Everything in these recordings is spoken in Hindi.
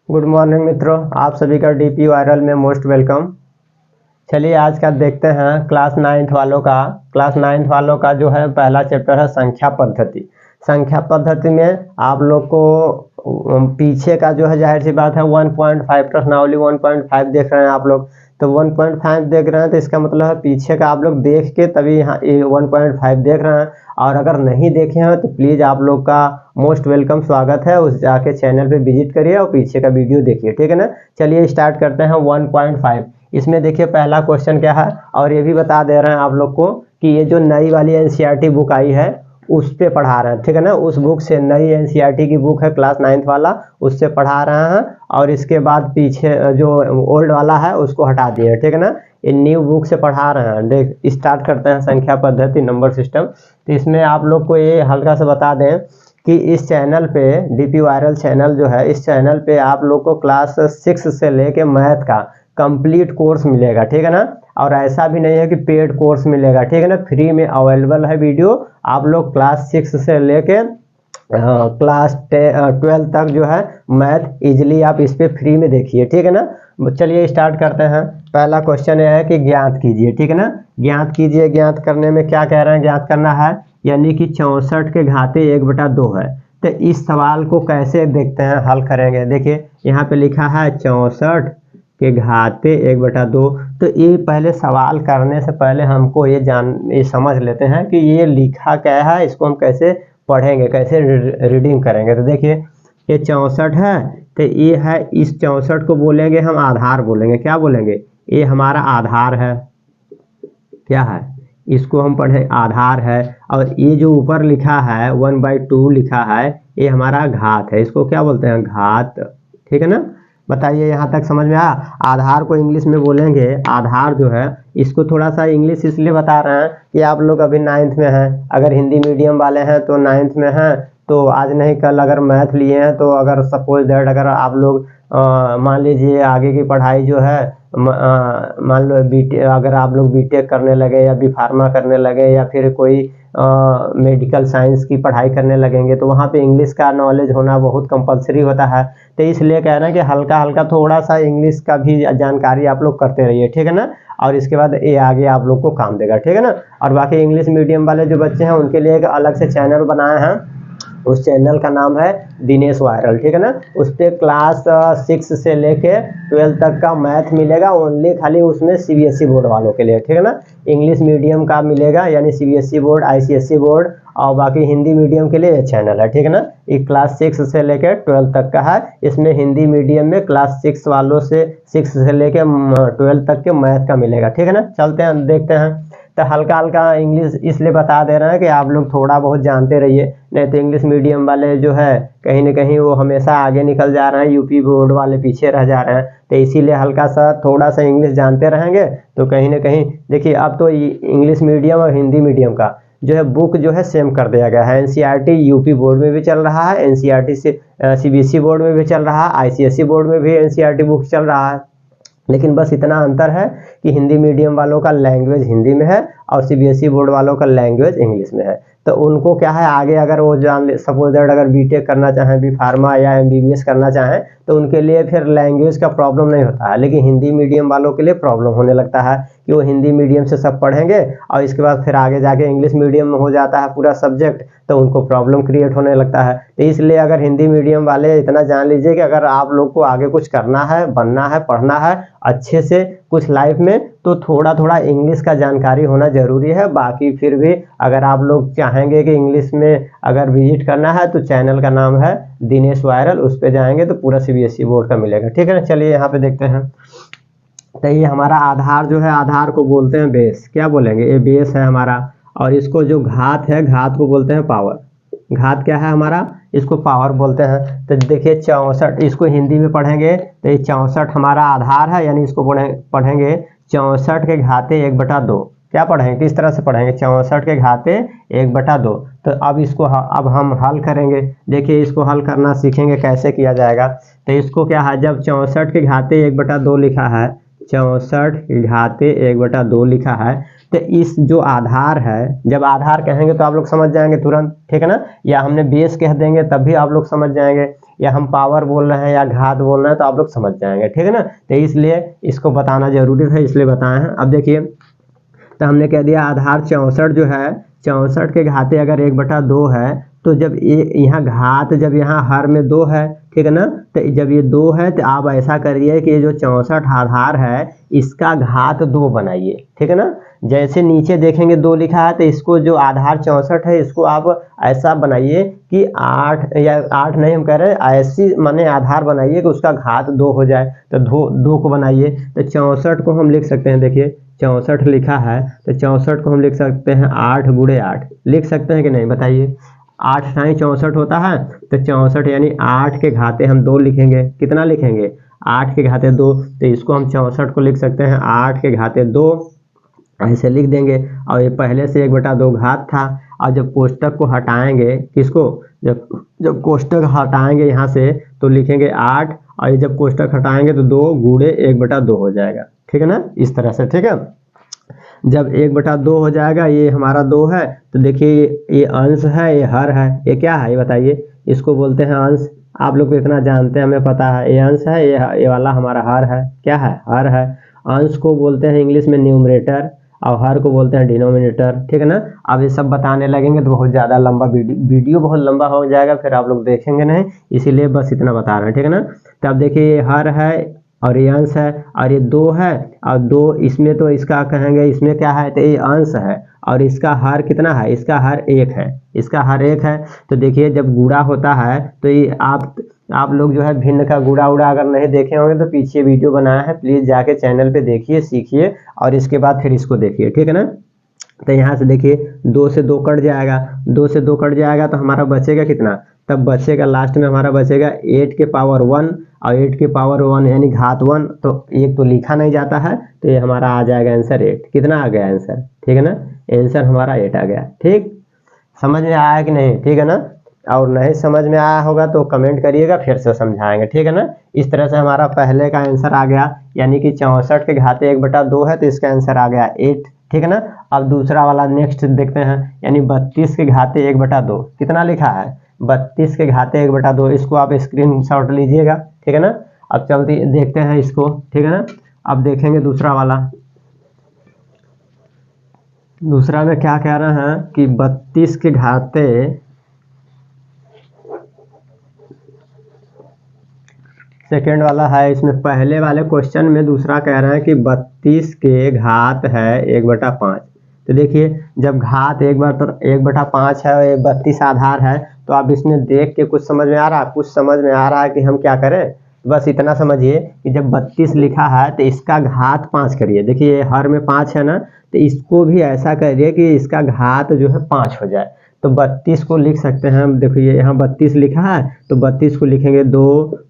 गुड मॉर्निंग मित्रों, आप सभी का डीपी वायरल में मोस्ट वेलकम। चलिए आज का देखते हैं क्लास नाइन्थ वालों का जो है पहला चैप्टर है संख्या पद्धति। संख्या पद्धति में आप लोग को पीछे का जो है जाहिर सी बात है 1.5 प्रश्नावली 1.5 देख रहे हैं आप लोग। तो 1.5 देख रहे हैं तो इसका मतलब है पीछे का आप लोग देख के तभी यहाँ 1.5 देख रहे हैं। और अगर नहीं देखे हैं तो प्लीज़ आप लोग का मोस्ट वेलकम स्वागत है, उस जाके चैनल पे विजिट करिए और पीछे का वीडियो देखिए, ठीक है ना। चलिए स्टार्ट करते हैं 1.5। इसमें देखिए पहला क्वेश्चन क्या है, और ये भी बता दे रहे हैं आप लोग को कि ये जो नई वाली एनसीईआरटी बुक आई है उस पे पढ़ा रहे हैं, ठीक है ना। उस बुक से नई एनसीईआरटी की बुक है क्लास 9th वाला, उससे पढ़ा रहे हैं। और इसके बाद पीछे जो ओल्ड वाला है उसको हटा दिए, ठीक है ना। ये न्यू बुक से पढ़ा रहे हैं। देख स्टार्ट करते हैं संख्या पद्धति नंबर सिस्टम। तो इसमें आप लोग को ये हल्का सा बता दें कि इस चैनल पे डीपी वायरल चैनल जो है, इस चैनल पे आप लोग को क्लास 6 से लेके मैथ का कंप्लीट कोर्स मिलेगा, ठीक है ना। और ऐसा भी नहीं है कि पेड कोर्स मिलेगा, ठीक है ना। फ्री में अवेलेबल है वीडियो। आप लोग क्लास 6 से लेके क्लास 12 तक जो है मैथ इजिली आप इस पे फ्री में देखिए, ठीक है ना। चलिए स्टार्ट करते हैं। पहला क्वेश्चन यह है कि ज्ञात कीजिए, ठीक है ना। ज्ञात कीजिए, ज्ञात करने में क्या कह रहे हैं, ज्ञात करना है यानी कि 64 के घाते 1/2 है। तो इस सवाल को कैसे देखते हैं, हल करेंगे। देखिए यहाँ पे लिखा है 64 के घाते 1/2। तो ये पहले सवाल करने से पहले हमको ये समझ लेते हैं कि ये लिखा क्या है, इसको हम कैसे पढ़ेंगे, कैसे रीडिंग करेंगे। तो देखिए ये 64 है, तो ये है, इस 64 को बोलेंगे हम आधार बोलेंगे। क्या बोलेंगे, ये हमारा आधार है। क्या है, इसको हम पढ़े आधार है। और ये जो ऊपर लिखा है 1/2 लिखा है, ये हमारा घात है। इसको क्या बोलते हैं, घात, ठीक है ना। बताइए यहाँ तक समझ में आया। आधार को इंग्लिश में बोलेंगे, आधार जो है इसको थोड़ा सा इंग्लिश इसलिए बता रहे हैं कि आप लोग अभी 9th में हैं। अगर हिंदी मीडियम वाले हैं तो 9th में हैं, तो आज नहीं कल अगर मैथ लिए हैं तो अगर सपोज दैट अगर आप लोग मान लीजिए आगे की पढ़ाई जो है मान लो बीटेक, अगर आप लोग बीटेक करने लगे या बी फार्मा करने लगे या फिर कोई मेडिकल साइंस की पढ़ाई करने लगेंगे तो वहाँ पे इंग्लिश का नॉलेज होना बहुत कंपलसरी होता है। तो इसलिए कह रहे हैं कि हल्का हल्का थोड़ा सा इंग्लिश का भी जानकारी आप लोग करते रहिए, ठीक है ना। और इसके बाद ये आगे आप लोग को काम देगा, ठीक है ना। और बाकी इंग्लिश मीडियम वाले जो बच्चे हैं उनके लिए एक अलग से चैनल बनाए हैं, उस चैनल का नाम है दिनेश वायरल, ठीक है ना। उस पर क्लास 6 से लेके 12 तक का मैथ मिलेगा ओनली, खाली उसमें सीबीएसई बोर्ड वालों के लिए, ठीक है ना। इंग्लिश मीडियम का मिलेगा यानी सीबीएसई बोर्ड, आईसीएसई बोर्ड, और बाकी हिंदी मीडियम के लिए ये चैनल है, ठीक है ना। ये क्लास 6 से लेके 12 तक का है। इसमें हिंदी मीडियम में क्लास 6 वालों से 6 से लेके 12 तक के मैथ का मिलेगा, ठीक है ना। चलते हैं देखते हैं। तो हल्का हल्का इंग्लिश इसलिए बता दे रहे हैं कि आप लोग थोड़ा बहुत जानते रहिए, नहीं तो इंग्लिश मीडियम वाले जो है कहीं ना कहीं वो हमेशा आगे निकल जा रहे हैं, यूपी बोर्ड वाले पीछे रह जा रहे हैं। तो इसीलिए हल्का सा थोड़ा सा इंग्लिश जानते रहेंगे तो कहीं ना कहीं देखिए अब तो इंग्लिश मीडियम और हिंदी मीडियम का जो है बुक जो है सेम कर दिया गया है। एनसीईआरटी यूपी बोर्ड में भी चल रहा है, एनसीईआरटी से सीबीएसई बोर्ड में भी चल रहा है, आईसीएसई बोर्ड में भी एनसीईआरटी बुक चल रहा है। लेकिन बस इतना अंतर है कि हिंदी मीडियम वालों का लैंग्वेज हिंदी में है और सीबीएसई बोर्ड वालों का लैंग्वेज इंग्लिश में है। तो उनको क्या है आगे अगर वो जान ले, सपोज दैट अगर बीटेक करना चाहें, बी फार्मा या एमबीबीएस करना चाहें तो उनके लिए फिर लैंग्वेज का प्रॉब्लम नहीं होता है। लेकिन हिंदी मीडियम वालों के लिए प्रॉब्लम होने लगता है कि वो हिंदी मीडियम से सब पढ़ेंगे और इसके बाद फिर आगे जाके इंग्लिश मीडियम में हो जाता है पूरा सब्जेक्ट, तो उनको प्रॉब्लम क्रिएट होने लगता है। तो इसलिए अगर हिंदी मीडियम वाले इतना जान लीजिए कि अगर आप लोग को आगे कुछ करना है, बनना है, पढ़ना है अच्छे से कुछ लाइफ में, तो थोड़ा थोड़ा इंग्लिश का जानकारी होना जरूरी है। बाकी फिर भी अगर आप लोग चाहेंगे कि इंग्लिश में अगर विजिट करना है तो चैनल का नाम है दिनेश वायरल, उस पर जाएंगे तो पूरा सीबीएसई बोर्ड का मिलेगा, ठीक है ना। चलिए यहाँ पे देखते हैं। तो ये हमारा आधार जो है, आधार को बोलते हैं बेस। क्या बोलेंगे, ये बेस है हमारा। और इसको जो घात है, घात को बोलते हैं पावर। घात क्या है हमारा, इसको पावर बोलते हैं। तो देखिए 64, इसको हिंदी में पढ़ेंगे तो ये 64 हमारा आधार है, यानी इसको पढ़ेंगे 64 के घाते 1/2। क्या पढ़ेंगे, किस तरह से पढ़ेंगे, 64 के घाते 1/2। तो अब इसको अब हम हल करेंगे। देखिए इसको हल करना सीखेंगे कैसे किया जाएगा। तो इसको क्या है, जब 64 के घाते 1/2 लिखा है, 64 के घाते 1/2 लिखा है, तो इस जो आधार है, जब आधार कहेंगे तो आप लोग समझ जाएंगे तुरंत, ठीक है ना। या हमने बेस कह देंगे तब भी आप लोग समझ जाएंगे। या हम पावर बोल रहे हैं या घात बोल रहे हैं तो आप लोग समझ जाएंगे, ठीक है ना। तो इसलिए इसको बताना जरूरी है, इसलिए बताए हैं। अब देखिए, तो हमने कह दिया आधार 64 जो है, 64 के घाते अगर 1/2 है तो जब यहाँ घात, जब यहाँ हर में 2 है, ठीक है ना, तो जब ये 2 है तो आप ऐसा करिए कि ये जो 64 आधार है इसका घात 2 बनाइए, ठीक है ना। जैसे नीचे देखेंगे 2 लिखा है तो इसको जो आधार 64 है इसको आप ऐसा बनाइए कि 8 या 8 नहीं हम कह रहे हैं, ऐसी माने आधार बनाइए कि उसका घात 2 हो जाए। तो 2 को बनाइए, तो 64 को हम लिख सकते हैं, देखिए 64 लिखा है तो 64 को हम लिख सकते हैं 8 × 8 लिख सकते हैं कि नहीं, बताइए। 8 टाइम 64 होता है तो 64 यानी 8 के घाते हम 2 लिखेंगे, कितना लिखेंगे 8 के घाते 2, तो इसको हम 64 को लिख सकते हैं 8 के घाते 2, ऐसे लिख देंगे। और ये पहले से 1/2 घात था, और जब कोष्टक को हटाएंगे, किसको, जब कोष्टक हटाएंगे यहाँ से तो लिखेंगे 8, और ये जब कोष्टक हटाएंगे तो 2 × 1/2 हो जाएगा, ठीक है ना, इस तरह से, ठीक है। जब 1/2 हो जाएगा, ये हमारा 2 है, तो देखिए ये अंश है, ये हर है, ये क्या है ये बताइए, इसको बोलते हैं अंश। आप लोग को इतना जानते हैं, हमें पता है, ये अंश है, ये वाला हमारा हर है, क्या है, हर है। अंश को बोलते हैं इंग्लिश में न्यूमरेटर और हर को बोलते हैं डिनोमिनेटर, ठीक है ना। अब ये सब बताने लगेंगे तो बहुत ज़्यादा लंबा वीडियो बहुत लंबा हो जाएगा, फिर आप लोग देखेंगे नहीं, इसीलिए बस इतना बता रहे हैं, ठीक है ना। तो अब देखिए ये हर है और ये अंश है, और ये 2 है, और 2 इसमें तो इसका कहेंगे इसमें क्या है, तो ये अंश है, और इसका हर कितना है, इसका हर 1 है, इसका हर 1 है। तो देखिए जब गुणा होता है तो ये आप लोग जो है भिन्न का गुणा उड़ा अगर नहीं देखे होंगे तो पीछे वीडियो बनाया है, प्लीज़ जाके चैनल पे देखिए, सीखिए, और इसके बाद फिर इसको देखिए, ठीक है ना। तो यहाँ से देखिए 2 से 2 कट जाएगा, 2 से 2 कट जाएगा तो हमारा बचेगा कितना, तब बचेगा लास्ट में हमारा बचेगा 8 के पावर 1, और 8 के पावर 1 यानी घात 1, तो 1 तो लिखा नहीं जाता है, तो ये हमारा आ जाएगा आंसर 8। कितना आ गया आंसर, ठीक है ना, आंसर हमारा 8 आ गया। ठीक, समझ में आया कि नहीं, ठीक है ना। और नहीं समझ में आया होगा तो कमेंट करिएगा, फिर से समझाएंगे, ठीक है ना। इस तरह से हमारा पहले का आंसर आ गया, यानी कि 64 के घाते 1/2 है तो इसका आंसर आ गया 8, ठीक है ना। अब दूसरा वाला नेक्स्ट देखते हैं, यानी 32 के घाते 1/2 कितना लिखा है, 32 के घाते 1/2, इसको आप स्क्रीनशॉट लीजिएगा, ठीक है ना। अब चलते देखते हैं इसको, ठीक है ना। अब देखेंगे दूसरा वाला, दूसरा में क्या कह रहे हैं कि 32 के घाते सेकेंड वाला है, इसमें पहले वाले क्वेश्चन में दूसरा कह रहे हैं कि 32 के घात है 1/5। तो देखिए जब घात 1/5 है और 32 आधार है, तो आप इसमें देख के कुछ समझ में आ रहा है, कुछ समझ में आ रहा है कि हम क्या करें, बस इतना समझिए कि जब 32 लिखा है तो इसका घात 5 करिए। देखिए हर में 5 है ना, तो इसको भी ऐसा करिए कि इसका घात जो है 5 हो जाए। तो 32 को लिख सकते हैं, देखिए यहाँ 32 लिखा है तो 32 को लिखेंगे 2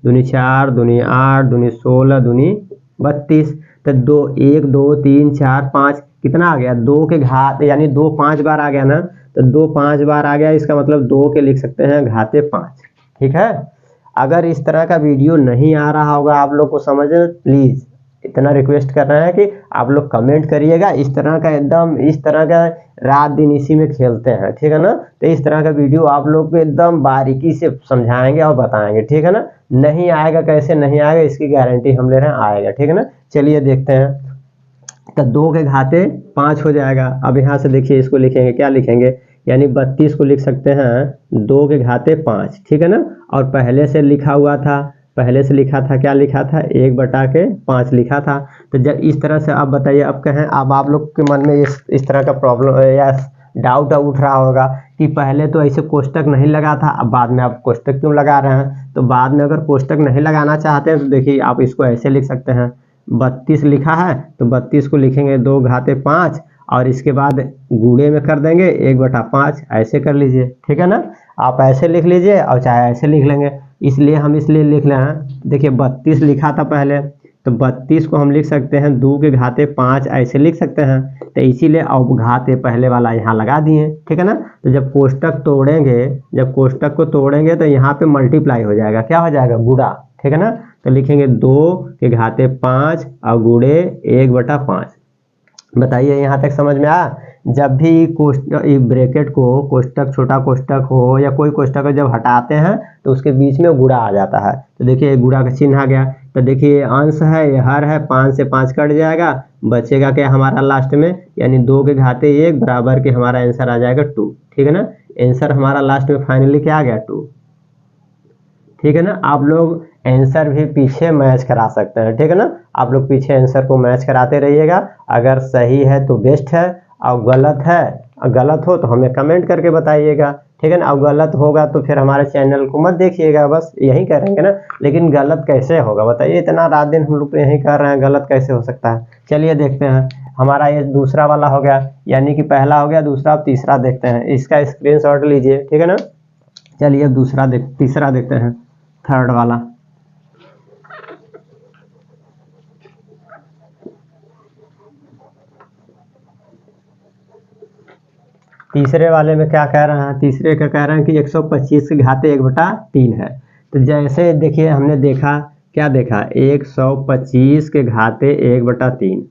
दूनी 4 दूनी 8 दूनी 16 दूनी 32। तो 2 1 2 3 4 5 कितना आ गया, 2 के घात यानी 2 5 बार आ गया ना, तो 2 5 बार आ गया, इसका मतलब 2 के लिख सकते हैं घाते 5, ठीक है। अगर इस तरह का वीडियो नहीं आ रहा होगा आप लोग को समझ, प्लीज़ इतना रिक्वेस्ट कर रहे हैं कि आप लोग कमेंट करिएगा, इस तरह का एकदम इस तरह का रात दिन इसी में खेलते हैं, ठीक है ना। तो इस तरह का वीडियो आप लोग को एकदम बारीकी से समझाएंगे और बताएंगे, ठीक है ना। नहीं आएगा, कैसे नहीं आएगा इसकी गारंटी हम ले रहे हैं, आएगा, ठीक है ना। चलिए देखते हैं, तो 2 के घाते 5 हो जाएगा। अब यहाँ से देखिए इसको लिखेंगे, क्या लिखेंगे, यानी 32 को लिख सकते हैं 2 के घाते 5, ठीक है ना। और पहले से लिखा हुआ था, पहले से लिखा था, क्या लिखा था, 1/5 लिखा था। तो जब इस तरह से आप बताइए, अब कहें, अब आप लोग के मन में इस तरह का प्रॉब्लम या डाउट उठ रहा होगा कि पहले तो ऐसे कोष्टक नहीं लगा था, अब बाद में आप कोष्टक क्यों लगा रहे हैं। तो बाद में अगर कोष्टक नहीं लगाना चाहते हैं तो देखिए आप इसको ऐसे लिख सकते हैं, 32 लिखा है तो 32 को लिखेंगे 2 घाते 5, और इसके बाद गुणे में कर देंगे 1/5, ऐसे कर लीजिए, ठीक है ना। आप ऐसे लिख लीजिए और चाहे ऐसे लिख लेंगे, इसलिए हम इसलिए लिख रहे हैं। देखिए 32 लिखा था पहले, तो 32 को हम लिख सकते हैं 2 के घाते 5, ऐसे लिख सकते हैं। तो इसीलिए अब घाते पहले वाला यहाँ लगा दिए, ठीक है ना। तो जब कोष्टक तोड़ेंगे, जब कोष्टक को तोड़ेंगे तो यहाँ पे मल्टीप्लाई हो जाएगा, क्या हो जाएगा, गुणा, ठीक है ना। तो लिखेंगे 2 के घाते 5 और गुणे 1/5। बताइए यहाँ तक समझ में आया। जब भी ब्रैकेट को कोष्टक, छोटा कोष्टक हो या कोई कोष्टक को जब हटाते हैं तो उसके बीच में गुणा आ जाता है। तो देखिए गुणा का चिन्ह आ गया। तो देखिए अंश है, ये हर है, 5 से 5 कट जाएगा, बचेगा क्या हमारा लास्ट में, यानी 2 के घाते 1 बराबर के हमारा आंसर आ जाएगा 2। ठीक है ना, आंसर हमारा लास्ट में फाइनली क्या आ गया 2। ठीक है ना, आप लोग आंसर भी पीछे मैच करा सकते हैं। ठीक है ना, आप लोग पीछे आंसर को मैच कराते रहिएगा। अगर सही है तो बेस्ट है, और गलत है, गलत हो तो हमें कमेंट करके बताइएगा। ठीक है ना, अब गलत होगा तो फिर हमारे चैनल को मत देखिएगा, बस यही करेंगे ना। लेकिन गलत कैसे होगा बताइए, इतना रात दिन हम लोग तो यही कर रहे हैं, गलत कैसे हो सकता है। चलिए देखते हैं, हमारा ये दूसरा वाला हो गया, यानी कि पहला हो गया, दूसरा, अब तीसरा देखते हैं। इसका स्क्रीनशॉट लीजिए। ठीक है ना, चलिए अब तीसरा देखते हैं, थर्ड वाला। तीसरे वाले में क्या कह रहे हैं, तीसरे का कह रहे हैं कि 125 के घाते 1/3 है। तो जैसे देखिए हमने देखा, क्या देखा, 125 के घाते 1/3।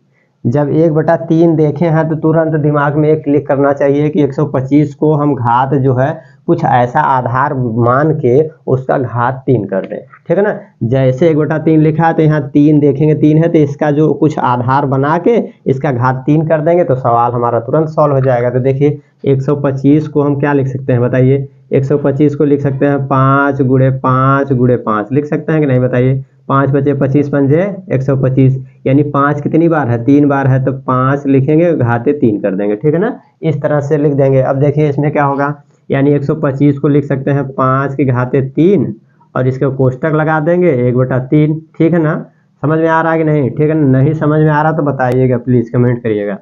जब 1/3 देखे हैं तो तुरंत दिमाग में एक क्लिक करना चाहिए कि 125 को हम घात जो है कुछ ऐसा आधार मान के उसका घात 3 कर दें। ठीक है ना, जैसे 1/3 लिखा है तो यहाँ 3 देखेंगे, 3 है तो इसका जो कुछ आधार बना के इसका घात 3 कर देंगे तो सवाल हमारा तुरंत सॉल्व हो जाएगा। तो देखिए 125 को हम क्या लिख सकते हैं बताइए, 125 को लिख सकते हैं 5 गुणे 5 गुणे 5 लिख सकते हैं कि नहीं बताइए। 5 बचे 25 पंजे 125, यानी 5 कितनी बार है, 3 बार है, तो 5 लिखेंगे, घाते 3 कर देंगे। ठीक है ना, इस तरह से लिख देंगे। अब देखिए इसमें क्या होगा, यानी 125 को लिख सकते हैं 5 के घाते 3 और इसके कोष्टक लगा देंगे 1/3। ठीक है ना, समझ में आ रहा है कि नहीं। ठीक है ना, नहीं समझ में आ रहा तो बताइएगा, प्लीज़ कमेंट करिएगा।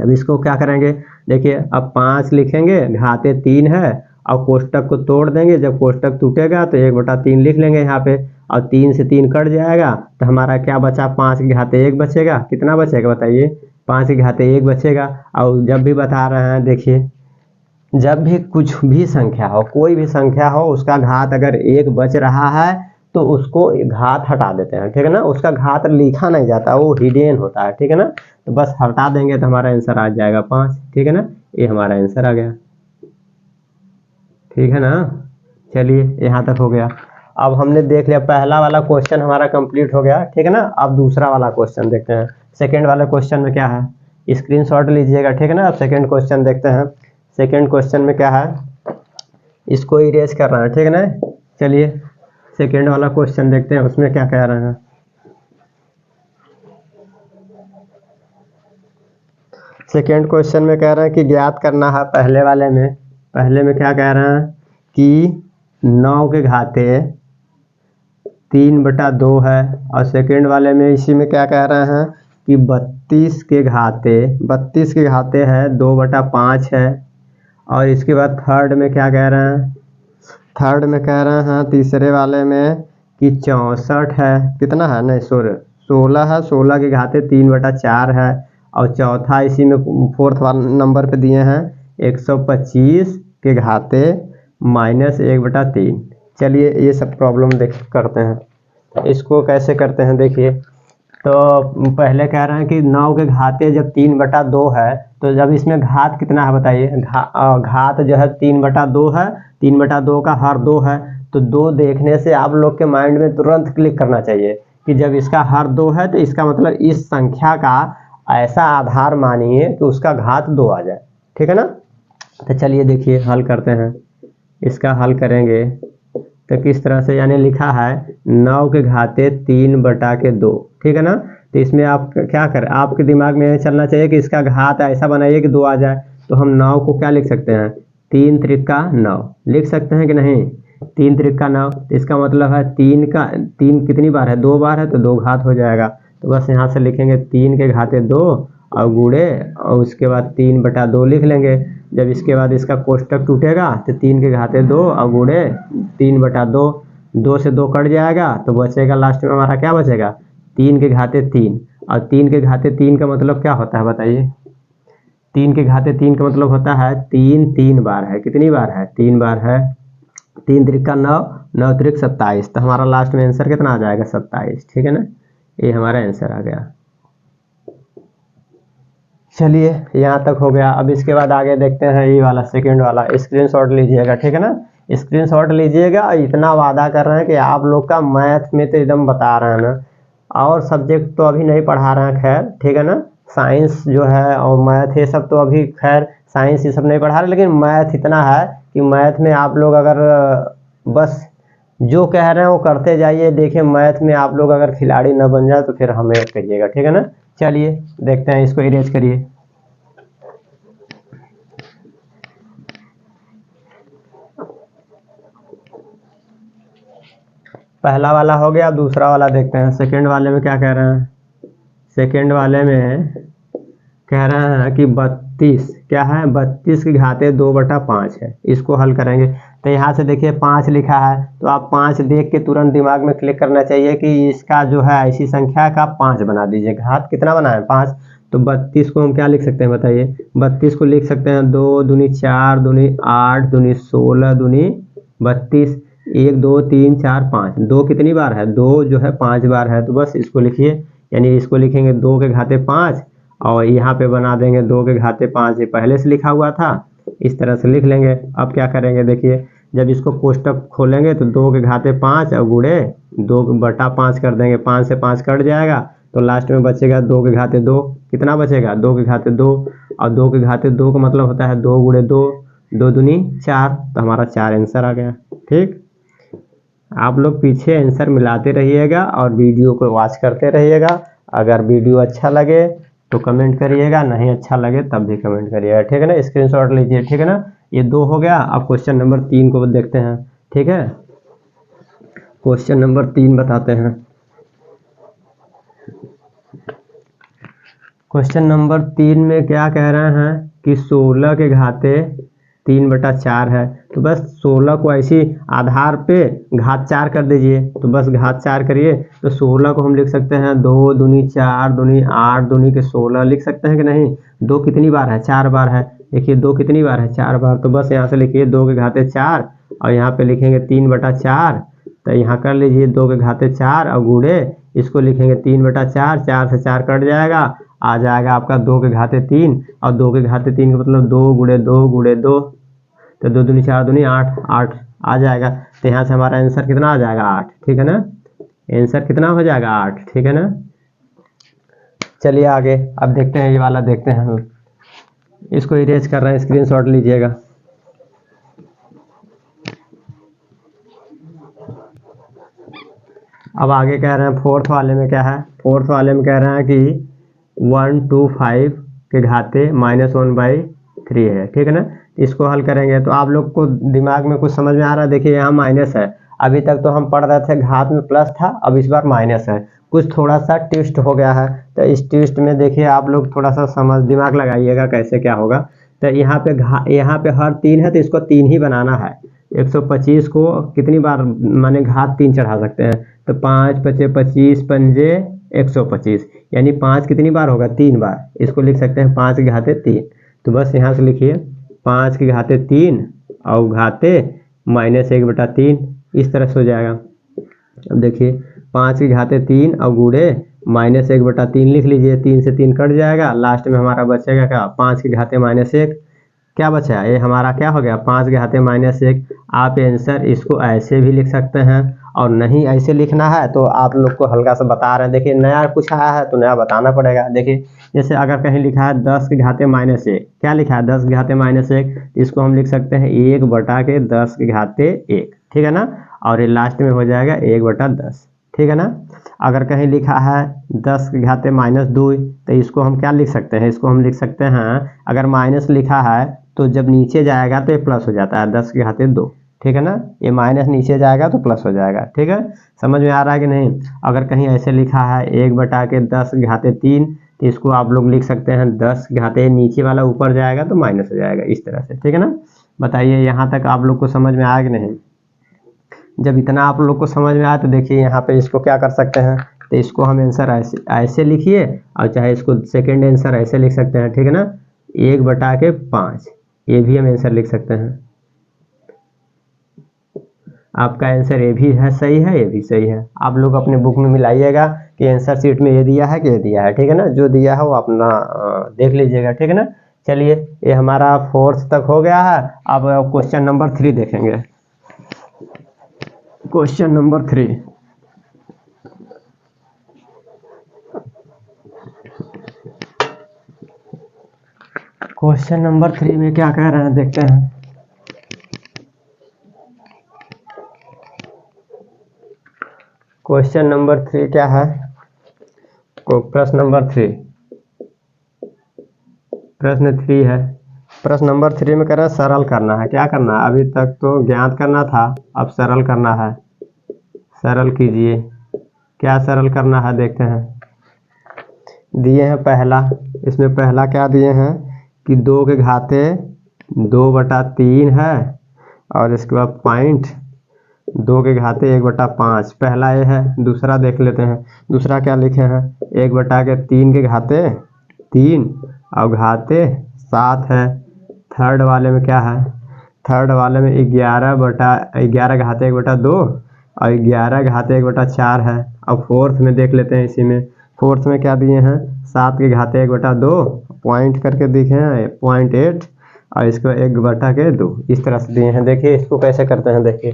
अब इसको क्या करेंगे, देखिए अब 5 लिखेंगे, घाते 3 है, और कोष्टक को तोड़ देंगे। जब कोष्टक टूटेगा तो 1/3 लिख लेंगे यहाँ पे, और 3 से 3 कट जाएगा तो हमारा क्या बचा, 5 के घाते 1 बचेगा। कितना बचेगा बताइए, 5 के घाते 1 बचेगा। और जब भी बता रहे हैं देखिए, जब भी कुछ भी संख्या हो, कोई भी संख्या हो, उसका घात अगर 1 बच रहा है तो उसको घात हटा देते हैं। ठीक है ना, उसका घात लिखा नहीं जाता, वो हिडन होता है। ठीक है ना, तो बस हटा देंगे तो हमारा आंसर आ जाएगा 5। ठीक है ना, ये हमारा आंसर आ गया। ठीक है ना, चलिए यहाँ तक हो गया। अब हमने देख लिया, पहला वाला क्वेश्चन हमारा कंप्लीट हो गया। ठीक है ना, अब दूसरा वाला क्वेश्चन देखते हैं। सेकेंड वाले क्वेश्चन में क्या है, स्क्रीनशॉट लीजिएगा। ठीक है ना, अब सेकेंड क्वेश्चन देखते हैं। सेकेंड क्वेश्चन में क्या है, इसको इरेज करना है। ठीक है ना, चलिए सेकेंड वाला क्वेश्चन देखते हैं, उसमें क्या कह रहे हैं। सेकेंड क्वेश्चन में कह रहे हैं कि ज्ञात करना है, पहले में क्या कह रहे हैं कि 9 के घाते 3/2 है, और सेकेंड वाले में इसी में क्या कह रहे हैं कि 32 के घाते है 2/5 है। और इसके बाद थर्ड में क्या कह रहे हैं, थर्ड में कह रहे हैं तीसरे वाले में कि 64 है, कितना है, नहीं 16 है, 16 के घाते 3/4 है। और चौथा इसी में फोर्थ नंबर पे दिए हैं 125 के घाते -1/3। चलिए ये सब प्रॉब्लम करते हैं। इसको कैसे करते हैं देखिए, तो पहले कह रहे हैं कि 9 के घाते जब 3/2 है, तो जब इसमें घात कितना है बताइए, घात जो है 3/2 है, 3/2 का हर 2 है। तो 2 देखने से आप लोग के माइंड में तुरंत क्लिक करना चाहिए कि जब इसका हर 2 है तो इसका मतलब इस संख्या का ऐसा आधार मानिए कि उसका घात 2 आ जाए। ठीक है ना, तो चलिए देखिए हल करते हैं। इसका हल करेंगे तो किस तरह से, यानी लिखा है 9 के घाते 3/2। ठीक है ना, तो इसमें आप क्या करें, आपके दिमाग में चलना चाहिए कि इसका घात ऐसा बनाइए कि 2 आ जाए। तो हम 9 को क्या लिख सकते हैं, 3 त्रिका 9 लिख सकते हैं कि नहीं, 3 त्रिका 9। इसका मतलब है 3 कितनी बार है, 2 बार है, तो 2 घात हो जाएगा। तो बस यहाँ से लिखेंगे 3 के घाते 2 और गुणे, और उसके बाद 3/2 लिख लेंगे। जब इसके बाद इसका कोष्टक टूटेगा तो 3 के घाते 2 और गुणे 3/2, 2 से 2 कट जाएगा तो बचेगा लास्ट में हमारा क्या बचेगा, 3 के घाते 3। और 3 के घाते 3 का मतलब क्या होता है बताइए, 3 के घाते 3 का मतलब होता है 3 बार है, कितनी बार है, 3 बार है। 3 त्रिका 9, 9 त्रिक 27, तो हमारा लास्ट में आंसर कितना आ जाएगा, 27। ठीक है ना, ये हमारा आंसर आ गया। चलिए यहाँ तक हो गया। अब इसके बाद आगे देखते हैं ये वाला सेकंड वाला, स्क्रीनशॉट लीजिएगा, ठीक है ना। स्क्रीनशॉट लीजिएगा। इतना वादा कर रहे हैं कि आप लोग का मैथ में तो एकदम बता रहे हैं ना, और सब्जेक्ट तो अभी नहीं पढ़ा रहे हैं, खैर ठीक है ना। साइंस जो है और मैथ ये सब तो अभी खैर साइंस ये सब नहीं पढ़ा रहे, लेकिन मैथ इतना है कि मैथ में आप लोग अगर बस जो कह रहे हैं वो करते जाइए। देखिए मैथ में आप लोग अगर खिलाड़ी न बन जाए तो फिर हमें कहिएगा, ठीक है ना। चलिए देखते हैं, इसको इरेज करिए। पहला वाला हो गया, दूसरा वाला देखते हैं। सेकंड वाले में क्या कह रहे हैं? सेकंड वाले में कह रहे हैं कि 32 क्या है, 32 की घाते 2/5 है। इसको हल करेंगे तो यहाँ से देखिए 5 लिखा है, तो आप 5 देख के तुरंत दिमाग में क्लिक करना चाहिए कि इसका जो है ऐसी संख्या का 5 बना दीजिए। घात कितना बना है? 5। तो 32 को हम क्या लिख सकते हैं बताइए? 32 को लिख सकते हैं 2 दूनी 4 दूनी 8 दूनी 16 दूनी 32। 1 2 3 4 5, 2 कितनी बार है? 2 जो है 5 बार है। तो बस इसको लिखिए, यानी इसको लिखेंगे 2 के घाते 5 और यहाँ पे बना देंगे 2 के घाते 5। ये पहले से लिखा हुआ था, इस तरह से लिख लेंगे। अब क्या करेंगे देखिए, जब इसको कोष्टक खोलेंगे तो 2 के घाते 5 और गुणे 2/5 कर देंगे। 5 से 5 कट जाएगा तो लास्ट में बचेगा 2 के घाते 2। कितना बचेगा? 2 के घाते 2, और 2 के घाते 2 का मतलब होता है 2 गुणे 2, 2 दूनी 4, तो हमारा 4 आंसर आ गया। ठीक, आप लोग पीछे आंसर मिलाते रहिएगा और वीडियो को वॉच करते रहिएगा। अगर वीडियो अच्छा लगे तो कमेंट करिएगा, नहीं अच्छा लगे तब भी कमेंट करिएगा, ठीक है ना। स्क्रीनशॉट लीजिए, ठीक है ना। ये 2 हो गया। अब क्वेश्चन नंबर 3 को देखते हैं, ठीक है। क्वेश्चन नंबर 3 बताते हैं। क्वेश्चन नंबर 3 में क्या कह रहे हैं कि 16 के घाते 3/4 है। तो बस 16 को ऐसी आधार पे घात 4 कर दीजिए। तो बस घात 4 करिए तो 16 को हम लिख सकते हैं 2 दूनी 4 दूनी 8 दूनी के 16 लिख सकते हैं कि नहीं। 2 कितनी बार है? 4 बार है। देखिए 2 कितनी बार है? 4 बार। तो बस यहाँ से लिखिए 2 के घाते 4 और यहाँ पे लिखेंगे 3/4। तो यहाँ कर लीजिए 2 के घाते 4 और गुणे इसको लिखेंगे 3/4। 4 से 4 कट जाएगा, आ जाएगा आपका 2 के घाते 3, और 2 के घाते 3 का मतलब 2 गुणे 2 गुणे 2, तो 2 दूनी 4 दूनी 8, 8 आ जाएगा। तो यहाँ से हमारा आंसर कितना आ जाएगा? 8, ठीक है ना। आंसर कितना हो जाएगा? 8, ठीक है ना। चलिए आगे अब देखते हैं, ये वाला देखते हैं हम। इसको इरेज कर रहे हैं, स्क्रीनशॉट लीजिएगा। अब आगे कह रहे हैं फोर्थ वाले में क्या है? फोर्थ वाले में कह रहे हैं कि 125 के घाते -1/3 है, ठीक है ना। इसको हल करेंगे तो आप लोग को दिमाग में कुछ समझ में आ रहा है? देखिए यहाँ माइनस है, अभी तक तो हम पढ़ रहे थे घात में प्लस था, अब इस बार माइनस है। कुछ थोड़ा सा ट्विस्ट हो गया है, तो इस ट्विस्ट में देखिए आप लोग थोड़ा सा समझ दिमाग लगाइएगा कैसे क्या होगा। तो यहाँ पे हर 3 है तो इसको 3 ही बनाना है। 125 को कितनी बार माने घात 3 चढ़ा सकते हैं? तो 5 पचे 25 पंजे 125, यानी 5 कितनी बार होगा? 3 बार। इसको लिख सकते हैं 5 के घाते 3। तो बस यहाँ से लिखिए 5 के घाते 3 और घाते -1/3, इस तरह से हो जाएगा। अब देखिए 5 के घाते 3 और गुणे -1/3 लिख लीजिए। 3 से 3 कट जाएगा, लास्ट में हमारा बचेगा क्या? 5 के घाते -1। क्या बचा? ये हमारा क्या हो गया? 5 के घाते -1। आप आंसर इसको ऐसे भी लिख सकते हैं, और नहीं ऐसे लिखना है तो आप लोग को हल्का सा बता रहे हैं। देखिए नया कुछ आया है तो नया बताना पड़ेगा। देखिए जैसे अगर कहीं लिखा है 10 के घाते -1, क्या लिखा है? 10 के घाते -1, इसको हम लिख सकते हैं 1/10 के घाते 1, ठीक है ना। और ये लास्ट में हो जाएगा 1/10, ठीक है ना। अगर कहीं लिखा है 10 के घाते -2, तो इसको हम क्या लिख सकते हैं? इसको हम लिख सकते हैं, अगर माइनस लिखा है तो जब नीचे जाएगा तो ये प्लस हो जाता है, 10 के घाते 2, ठीक है ना। ये माइनस नीचे जाएगा तो प्लस हो जाएगा, ठीक है। समझ में आ रहा है कि नहीं? अगर कहीं ऐसे लिखा है 1/10 के घाते 3, तो इसको आप लोग लिख सकते हैं 10 के घाते, नीचे वाला ऊपर जाएगा तो माइनस हो जाएगा, इस तरह से, ठीक है ना। बताइए यहाँ तक आप लोग को समझ में आया कि नहीं? जब इतना आप लोग को समझ में आया तो देखिए यहाँ पे इसको क्या कर सकते हैं, तो इसको हम आंसर ऐसे लिखिए, और चाहे इसको सेकेंड आंसर ऐसे लिख सकते हैं, ठीक है ना। 1/5, ये भी हम आंसर लिख सकते हैं। आपका आंसर ये भी है सही है, ये भी सही है। आप लोग अपने बुक में मिलाइएगा कि आंसर शीट में ये दिया है कि ये दिया है, ठीक है ना। जो दिया है वो अपना देख लीजिएगा, ठीक है ना। चलिए ये हमारा 4th तक हो गया है। अब क्वेश्चन नंबर 3 देखेंगे। क्वेश्चन नंबर 3, क्वेश्चन नंबर 3 में क्या कह रहे हैं देखते हैं। क्वेश्चन नंबर 3 क्या है? प्रश्न नंबर 3, प्रश्न 3 है। प्रश्न नंबर 3 में कह रहा है सरल करना है। क्या करना है? अभी तक तो ज्ञात करना था, अब सरल करना है। सरल कीजिए। क्या सरल करना है देखते हैं। दिए हैं पहला, इसमें पहला क्या दिए हैं कि 2 के घाते 2/3 है, और इसके बाद पॉइंट 2 के घाते 1/5, पहला ये है। दूसरा देख लेते हैं। दूसरा क्या लिखे हैं? 1/3 के घाते 3 और घाते 7 है। थर्ड वाले में क्या है? थर्ड वाले में 11 घाते 1/2 और 11 घाते 1/4 है। अब फोर्थ में देख लेते हैं। इसी में फोर्थ में क्या दिए हैं? 7 के घाते 1/2, पॉइंट करके दिखे हैं 0.8 और इसको 1/2 इस तरह से दिए हैं। देखिए इसको कैसे करते हैं देखिए।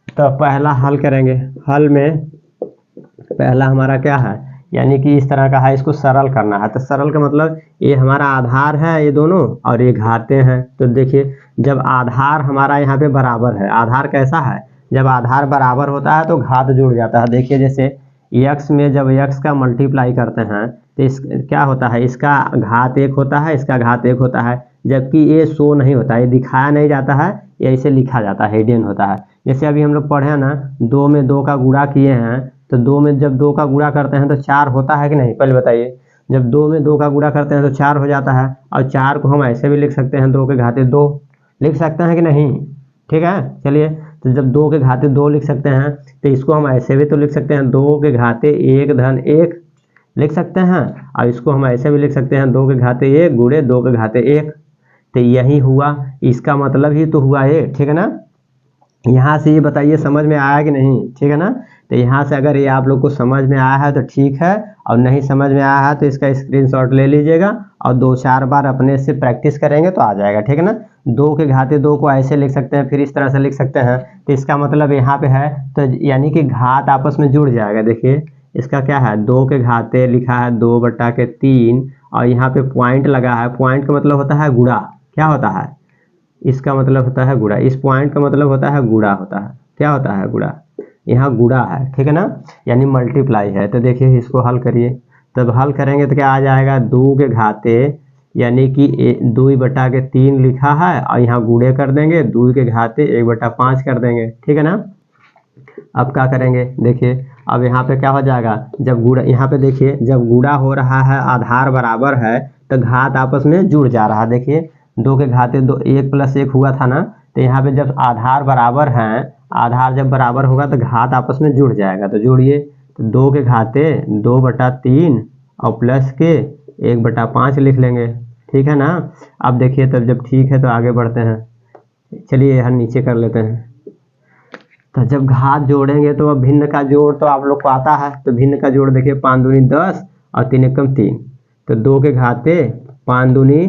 तो पहला हल करेंगे। हल में पहला हमारा क्या है, यानी कि इस तरह का है, इसको सरल करना है। तो सरल का मतलब ये हमारा आधार है ये दोनों, और ये घाते हैं। तो देखिए जब आधार हमारा यहाँ पे बराबर है, आधार कैसा है? जब आधार बराबर होता है तो घात जुड़ जाता है। देखिए जैसे x में जब x का मल्टीप्लाई करते हैं तो इस क्या होता है, इसका घात 1 होता है, इसका घात 1 होता है, जबकि ये शो नहीं होता है, ये दिखाया नहीं जाता है, ये ऐसे लिखा जाता है, हिडन होता है। जैसे अभी हम लोग पढ़े हैं ना, 2 में 2 का गुणा किए हैं, तो 2 में जब 2 का गुणा करते हैं तो 4 होता है कि नहीं? पहले बताइए। जब 2 में 2 का गुणा करते हैं तो 4 हो जाता है, और 4 को हम ऐसे भी लिख सकते हैं, 2 के घाते 2 लिख सकते हैं कि नहीं? ठीक है। चलिए तो जब 2 के घाते 2 लिख सकते हैं तो इसको हम ऐसे भी तो लिख सकते हैं, 2 के घाते 1 लिख सकते हैं, और इसको हम ऐसे भी लिख सकते हैं, 2 के घाते 1 गुणे 2 के घाते 1। तो यही हुआ, इसका मतलब ही तो हुआ ये, ठीक है ना। यहाँ से ये बताइए समझ में आया कि नहीं? ठीक है ना। तो यहाँ से अगर ये आप लोग को समझ में आया है तो ठीक है, और नहीं समझ में आया है तो इसका स्क्रीनशॉट ले लीजिएगा और 2-4 बार अपने से प्रैक्टिस करेंगे तो आ जाएगा, ठीक है ना। 2 के घाते 2 को ऐसे लिख सकते हैं, फिर इस तरह से लिख सकते हैं, तो इसका मतलब यहाँ पे है, तो यानी कि घात आपस में जुड़ जाएगा। देखिए इसका क्या है, 2 के घाते लिखा है 2/3, और यहाँ पे पॉइंट लगा है। पॉइंट का मतलब होता है गुणा। क्या होता है? इसका मतलब होता है गुणा। इस पॉइंट का मतलब होता है गुणा होता है। क्या होता है? गुणा। यहाँ गुणा है, ठीक है ना, यानी मल्टीप्लाई है। तो देखिए इसको हल करिए। तब हल करेंगे तो क्या आ जाएगा? 2 के घाते यानी कि 2/3 लिखा है, और यहाँ गुणे कर देंगे, 2 के घाते 1/5 कर देंगे, ठीक है ना। अब क्या करेंगे देखिए, अब यहाँ पे क्या हो जाएगा, जब गुणा, यहाँ पे देखिए जब गुणा हो रहा है, आधार बराबर है, तो घात आपस में जुड़ जा रहा है। देखिए 2 के घाते 2, 1 + 1 हुआ था ना, तो यहाँ पे जब आधार बराबर हैं, आधार जब बराबर होगा तो घात आपस में जुड़ जाएगा। तो जोड़िए, तो 2 के घाते 2/3 और प्लस के 1/5 लिख लेंगे, ठीक है ना। अब देखिए तब जब ठीक है तो आगे बढ़ते हैं। चलिए यहाँ नीचे कर लेते हैं। तो जब घात जोड़ेंगे तो अब भिन्न का जोड़ तो आप लोग को आता है, तो भिन्न का जोड़ देखिए 5 दूनी 10 और 3 एकम 3, तो 2 के घाते 5 दूनी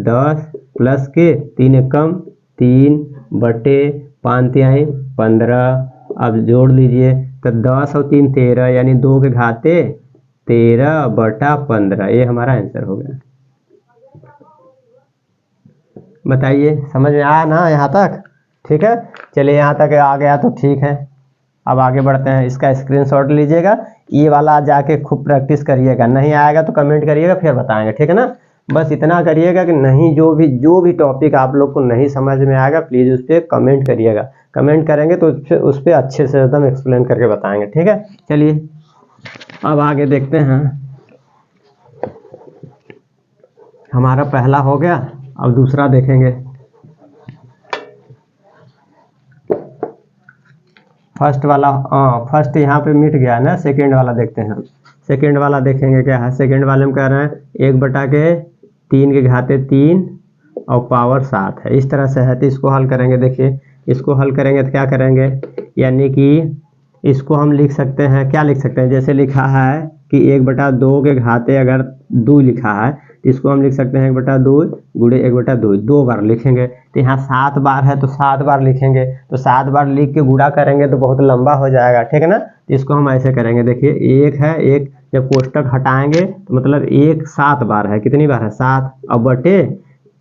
10 प्लस के 3 एकम 3 बटे 5 तिहाई 15। अब जोड़ लीजिए, तो 10 और 3 13, यानी 2 के घाते 13/15, ये हमारा आंसर हो गया। बताइए समझ में आया ना यहाँ तक? ठीक है। चलिए यहाँ तक आ गया तो ठीक है। अब आगे बढ़ते हैं। इसका स्क्रीनशॉट लीजिएगा, ये वाला जाके खूब प्रैक्टिस करिएगा। नहीं आएगा तो कमेंट करिएगा, फिर बताएंगे, ठीक है ना। बस इतना करिएगा कि नहीं, जो भी टॉपिक आप लोग को नहीं समझ में आएगा प्लीज़ उस पर कमेंट करिएगा। कमेंट करेंगे तो उस पर अच्छे से एकदम एक्सप्लेन करके बताएंगे, ठीक है। चलिए अब आगे देखते हैं। हमारा पहला हो गया, अब दूसरा देखेंगे। फर्स्ट वाला, फर्स्ट यहाँ पे मिट गया ना, सेकंड वाला देखते हैं। सेकंड वाला देखेंगे क्या है। सेकंड वाले में कह रहे हैं 1/3 के घाते 3 और पावर 7 है, इस तरह से है। तो इसको हल करेंगे। देखिए इसको हल करेंगे तो क्या करेंगे, यानी कि इसको हम लिख सकते हैं, क्या लिख सकते हैं, जैसे लिखा है कि 1/2 के घाते अगर 2 लिखा है तो इसको हम लिख सकते हैं 1/2 गुणे 1/2, 2 बार लिखेंगे। तो यहाँ 7 बार है तो 7 बार लिखेंगे, तो 7 बार लिख के गुणा करेंगे तो बहुत लंबा हो जाएगा, ठीक है ना। तो इसको हम ऐसे करेंगे, देखिए 1 है, 1 जब कोष्टक हटाएंगे तो मतलब 1 7 बार है, कितनी बार है 7, अब बटे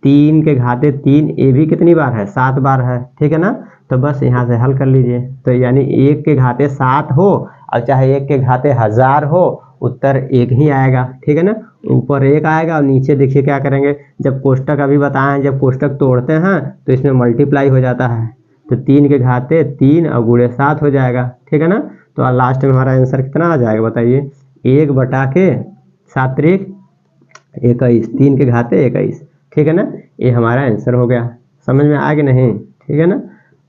3 के घाते 3, ये भी कितनी बार है 7 बार है, ठीक है ना। तो बस यहाँ से हल कर लीजिए, तो यानी 1 के घाते 7 हो और चाहे 1 के घाते 1000 हो, उत्तर 1 ही आएगा, ठीक है ना। ऊपर 1 आएगा और नीचे देखिए क्या करेंगे, जब कोष्टक अभी बताएं, जब कोष्टक तोड़ते हैं तो इसमें मल्टीप्लाई हो जाता है, तो 3 के घाते 3 और गुणे 7 हो जाएगा, ठीक है ना। तो लास्ट में हमारा आंसर कितना आ जाएगा बताइए, 1/7 21, 3 के घाते 21, ठीक है ना। ये हमारा आंसर हो गया, समझ में आ गया नहीं, ठीक है ना।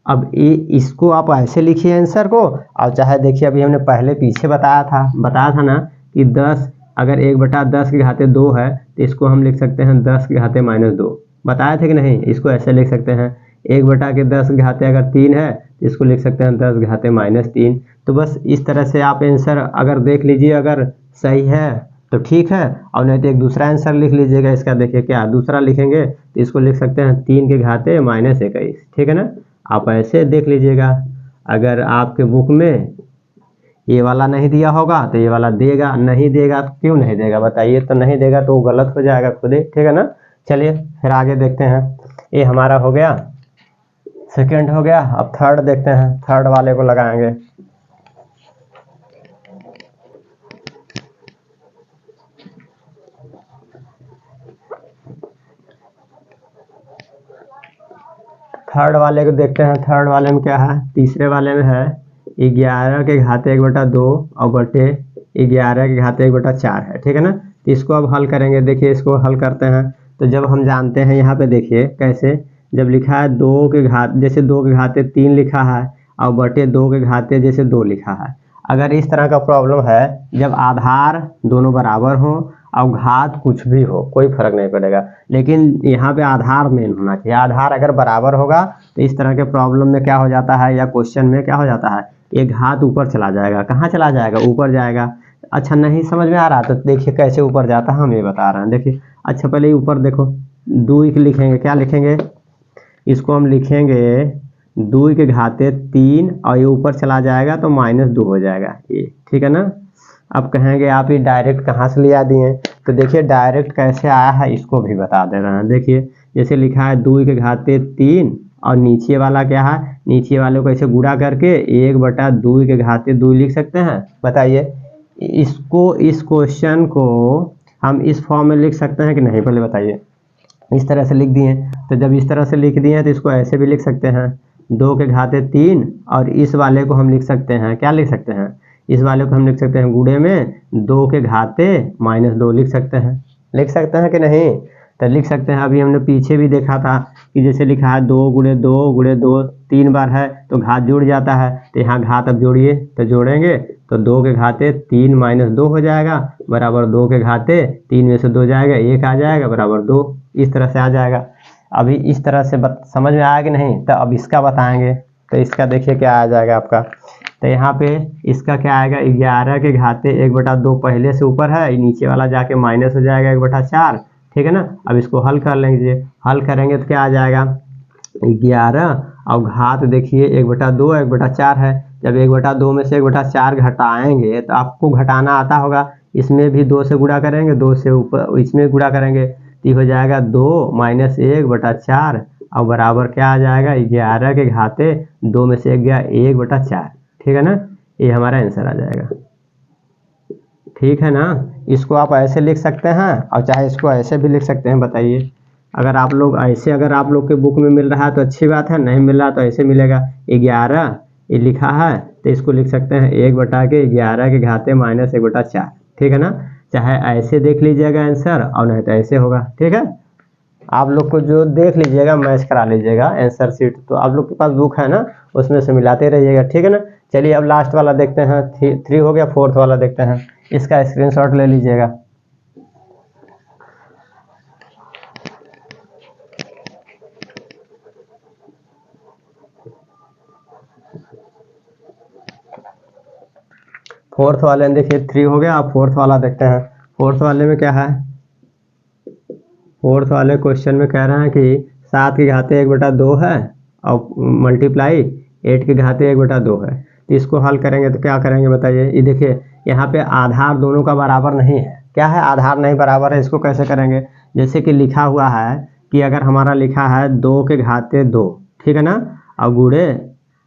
अब ये इसको आप ऐसे लिखिए आंसर को, और चाहे देखिए अभी हमने पहले पीछे बताया था ना कि 10 अगर 1/10 के घाते 2 है तो इसको हम लिख सकते हैं 10 के घाते -2, बताए थे कि नहीं। इसको ऐसे लिख सकते हैं 1/10 के घाते अगर 3 है तो इसको लिख सकते हैं 10 के घाते -3। तो बस इस तरह से आप आंसर अगर देख लीजिए, अगर सही है तो ठीक है, और नहीं तो एक दूसरा आंसर लिख लीजिएगा इसका। देखिए क्या दूसरा लिखेंगे तो इसको लिख सकते हैं 3 के घाते -21, ठीक है ना। आप ऐसे देख लीजिएगा, अगर आपके बुक में ये वाला नहीं दिया होगा तो ये वाला देगा, नहीं देगा तो क्यों नहीं देगा बताइए, तो नहीं देगा तो वो गलत हो जाएगा खुद ही, ठीक है ना। चलिए फिर आगे देखते हैं, ये हमारा हो गया, सेकंड हो गया। अब थर्ड देखते हैं, थर्ड वाले को लगाएंगे। थर्ड वाले को देखते हैं, थर्ड वाले में क्या है, तीसरे वाले में है 11 के घाते 1/2 और बटे 11 के घाते 1/4 है, ठीक है ना। तो इसको अब हल करेंगे, देखिए इसको हल करते हैं तो जब हम जानते हैं यहाँ पे देखिए कैसे, जब लिखा है 2 के घात, जैसे 2 के घाते 3 लिखा है और बटे 2 के घाते जैसे 2 लिखा है, अगर इस तरह का प्रॉब्लम है, जब आधार दोनों बराबर हो और घात कुछ भी हो कोई फर्क नहीं पड़ेगा, लेकिन यहाँ पे आधार मेन होना चाहिए। आधार अगर बराबर होगा तो इस तरह के प्रॉब्लम में क्या हो जाता है, या क्वेश्चन में क्या हो जाता है, एक घात ऊपर चला जाएगा, कहाँ चला जाएगा, ऊपर जाएगा। अच्छा नहीं समझ में आ रहा तो देखिए कैसे ऊपर जाता है, हम ये बता रहे हैं, देखिए। अच्छा पहले ऊपर देखो, 2 लिखेंगे, क्या लिखेंगे, इसको हम लिखेंगे 2 के घाते 3 और ये ऊपर चला जाएगा तो -2 हो जाएगा ये, ठीक है ना। अब कहेंगे आप ये डायरेक्ट कहाँ से लिया दिए, तो देखिए डायरेक्ट कैसे आया है इसको भी बता दे रहे हैं। देखिए जैसे लिखा है 2 के घाते 3 और नीचे वाला क्या है, नीचे वाले को ऐसे गुणा करके 1/2 के घाते 2 लिख सकते हैं, बताइए। इसको, इस क्वेश्चन को हम इस फॉर्म में लिख सकते हैं कि नहीं, पहले बताइए। इस तरह से लिख दिए, तो जब इस तरह से लिख दिए तो इसको ऐसे भी लिख सकते हैं 2 के घाते 3, और इस वाले को हम लिख सकते हैं, क्या लिख सकते हैं, इस वाले को हम लिख सकते हैं गुणे में 2 के घाते -2 लिख सकते हैं कि नहीं, तो लिख सकते हैं। अभी हमने पीछे भी देखा था कि जैसे लिखा है 2 गुणे 2 गुणे 2 3 बार है तो घात जुड़ जाता है, तो यहाँ घात अब जोड़िए, तो जोड़ेंगे तो 2 के घाते 3 -2 हो जाएगा, बराबर 2 के घाते 3 में से 2 जाएगा, 1 आ जाएगा, बराबर 2, इस तरह से आ जाएगा। अभी इस तरह से समझ में आया कि नहीं, तो अब इसका बताएंगे। तो इसका देखिए क्या आ जाएगा आपका, तो यहाँ पे इसका क्या आएगा, 11 के घाते 1/2 पहले से ऊपर है, नीचे वाला जाके माइनस हो जाएगा 1/4, ठीक है ना। अब इसको हल कर लेंगे, हल करेंगे तो क्या आ जाएगा, 11 और घात देखिए 1/2 1/4 है, जब 1/2 में से 1/4 घटाएंगे तो आपको घटाना आता होगा, इसमें भी 2 से गुणा करेंगे, 2 से ऊपर इसमें गुणा करेंगे तो हो जाएगा 2 - 1/4 और बराबर क्या आ जाएगा, 11 के घाते 2 में से 1 गया 1/4, ठीक है ना। ये हमारा आंसर आ जाएगा, ठीक है ना। इसको आप ऐसे लिख सकते हैं और चाहे इसको ऐसे भी लिख सकते हैं, बताइए। अगर आप लोग ऐसे, अगर आप लोग के बुक में मिल रहा है तो अच्छी बात है, नहीं मिल रहा तो ऐसे मिलेगा 11 ये लिखा है तो इसको लिख सकते हैं 1/11 के घाते -1/4, ठीक है ना। चाहे ऐसे देख लीजिएगा आंसर और नहीं तो ऐसे होगा, ठीक है। आप लोग को जो देख लीजिएगा मैच करा लीजिएगा आंसर शीट, तो आप लोग के पास बुक है ना, उसमें से मिलाते रहिएगा, ठीक है ना। चलिए अब लास्ट वाला देखते हैं, 3 हो गया, फोर्थ वाला देखते हैं, इसका स्क्रीनशॉट ले लीजिएगा। फोर्थ वाले में देखिए 3 हो गया। अब फोर्थ वाला देखते हैं। फोर्थ वाले में क्या है, फोर्थ वाले क्वेश्चन में कह रहे हैं कि 7 की घाते 1/2 है और मल्टीप्लाई 8 की घाते 1/2 है। तो इसको हल करेंगे तो क्या करेंगे बताइए। ये देखिए यहाँ पे आधार दोनों का बराबर नहीं है। क्या है, आधार नहीं बराबर है। इसको कैसे करेंगे, जैसे कि लिखा हुआ है कि अगर हमारा लिखा है 2 के घाते 2, ठीक है ना, और गुणे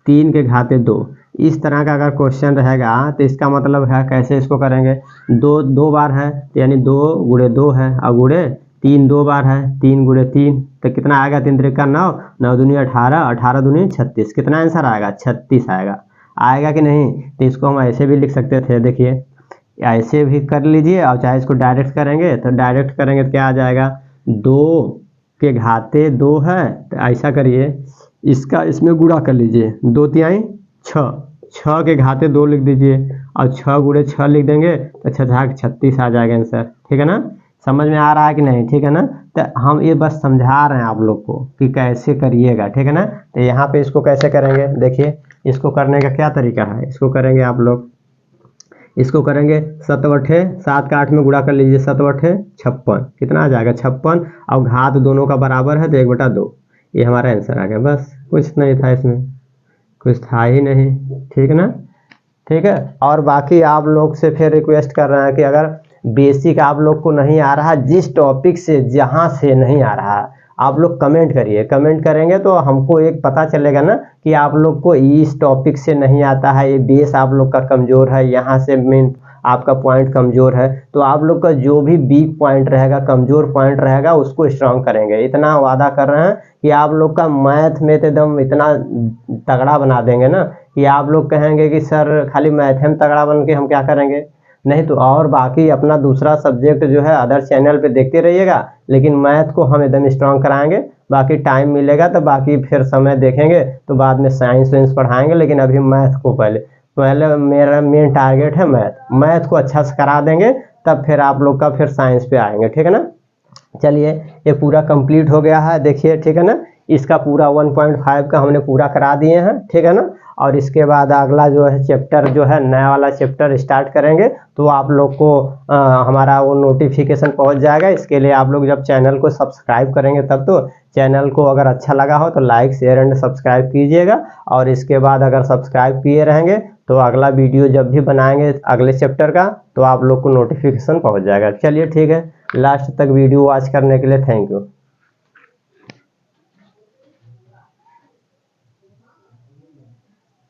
3 के घाते 2, इस तरह का अगर क्वेश्चन रहेगा तो इसका मतलब है कैसे इसको करेंगे। 2 बार है तो यानी 2 गुणे 2 है, और गुणे 3 2 बार है, 3 गुणे 3 तो कितना आएगा, 3 3 का 9, 9 दूनी 18, 18 दूनी 36। कितना आंसर आएगा, 36 आएगा। आएगा कि नहीं, तो इसको हम ऐसे भी लिख सकते थे। देखिए ऐसे भी कर लीजिए और चाहे इसको डायरेक्ट करेंगे तो डायरेक्ट करेंगे तो क्या आ जाएगा, 2 के घाते 2 है तो ऐसा करिए, इसका इसमें गुणा कर लीजिए, 2 तिहाई 6, 6 के घाते 2 लिख दीजिए और 6 गुणे 6 लिख देंगे तो 6 36 आ जाएगा आंसर। ठीक है ना, समझ में आ रहा है कि नहीं। ठीक है ना, तो हम ये बस समझा रहे हैं आप लोग को कि कैसे करिएगा। ठीक है ना, तो यहाँ पे इसको कैसे करेंगे, देखिए इसको करने का क्या तरीका है। इसको करेंगे आप लोग, इसको करेंगे 7 बटे 7 का 8 में गुणा कर लीजिए, 7 बटे 56 कितना आ जाएगा 56, और घात दोनों का बराबर है तो 1/2। ये हमारा आंसर आ गया। बस कुछ नहीं था इसमें, कुछ था ही नहीं। ठीक है ना, ठीक है। और बाकी आप लोग से फिर रिक्वेस्ट कर रहे हैं कि अगर बेसिक आप लोग को नहीं आ रहा, जिस टॉपिक से जहाँ से नहीं आ रहा, आप लोग कमेंट करिए। कमेंट करेंगे तो हमको एक पता चलेगा ना कि आप लोग को इस टॉपिक से नहीं आता है, ये बेस आप लोग का कमज़ोर है, यहाँ से मेन आपका पॉइंट कमज़ोर है। तो आप लोग का जो भी वीक पॉइंट रहेगा, कमज़ोर पॉइंट रहेगा, उसको स्ट्रांग करेंगे। इतना वादा कर रहे हैं कि आप लोग का मैथ में तो एकदम इतना तगड़ा बना देंगे ना कि आप लोग कहेंगे कि सर खाली मैथ में तगड़ा बन के हम क्या करेंगे। नहीं तो और बाकी अपना दूसरा सब्जेक्ट जो है अदर चैनल पे देखते रहिएगा, लेकिन मैथ को हम एकदम स्ट्रांग कराएंगे। बाकी टाइम मिलेगा तो बाकी फिर समय देखेंगे तो बाद में साइंस वाइंस पढ़ाएंगे, लेकिन अभी मैथ को पहले मेरा मेन टारगेट है मैथ। मैथ को अच्छा से करा देंगे तब फिर आप लोग का फिर साइंस पे आएंगे। ठीक है ना, चलिए ये पूरा कंप्लीट हो गया है। देखिए ठीक है ना, इसका पूरा 1.5 का हमने पूरा करा दिए हैं। ठीक है ना, और इसके बाद अगला जो है चैप्टर जो है नया वाला चैप्टर स्टार्ट करेंगे तो आप लोग को हमारा वो नोटिफिकेशन पहुंच जाएगा। इसके लिए आप लोग जब चैनल को सब्सक्राइब करेंगे तब तो चैनल को अगर अच्छा लगा हो तो लाइक शेयर एंड सब्सक्राइब कीजिएगा। और इसके बाद अगर सब्सक्राइब किए रहेंगे तो अगला वीडियो जब भी बनाएंगे अगले चैप्टर का तो आप लोग को नोटिफिकेशन पहुंच जाएगा। चलिए ठीक है, लास्ट तक वीडियो वॉच करने के लिए थैंक यू।